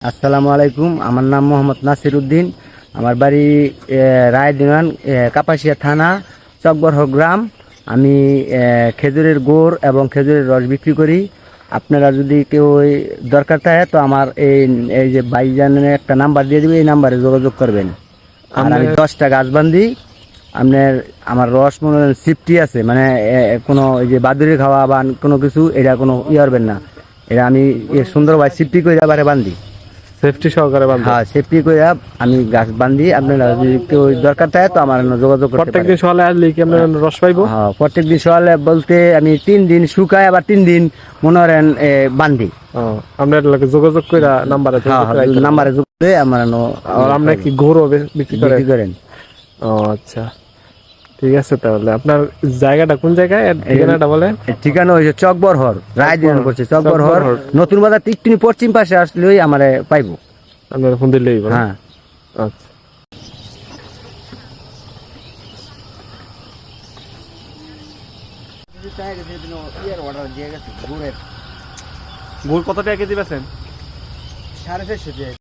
আসসালামু আলাইকুম। আমার নাম মোহাম্মদ নাসির উদ্দিন। আমার বাড়ি রায়দিওয়ান, কাপাসিয়া থানা, চকবরহ গ্রাম। আমি খেজুরের গুড় এবং খেজুরের রস বিক্রি করি। আপনারা যদি কেউ দরকার থাকে তো আমার এই যে ভাইজানের একটা নাম্বার দিয়ে দিবে, এই নাম্বারে যোগাযোগ করবেন। আর আমি 10টা গাছ বান্ধি। আমার রস মনে সিফটি আছে, মানে কোনো এই যে বাদুড়ি খাওয়া বা কোনো কিছু এটা কোনো হবেন না। এটা আমি সুন্দরভাবে সিফটি করে আবার বান্ধি, সেফটি সহকারে বান্ধব। হ্যাঁ, সেফটি করে আমি গাছ বান্ধি। আপনারা যদি কেউ দরকার থাকে তো আমার যোগাযোগ করতে পারেন। প্রত্যেকদিন সকালে আসলে কি আমরা রস পাইবো? হ্যাঁ, প্রত্যেকদিন সকালে বলতে আমি 3 দিন শুকাই, আবার 3 দিন মনে করেন বান্ধি। আমরা যোগাযোগ করে নাম্বারে নাম্বারে যোগ করে আমার আমরা কি গরু বিক্রি করেন। ও আচ্ছা, ঠিক আছে। তাহলে আপনার জায়গাটা কোন জায়গায়, ঠিকানাটা বলেন। ঠিকানা হয়েছে চকবরহর, রায়দিওয়ান করছে চকবরহর, নতুন বাজার একটু পশ্চিম পাশে আসলেই আমার পাইবো। আপনার ফোন দিলেই হ্যাঁ, আচ্ছা। গুড় কত টাকা কেজি বেচেন? 450 টাকা।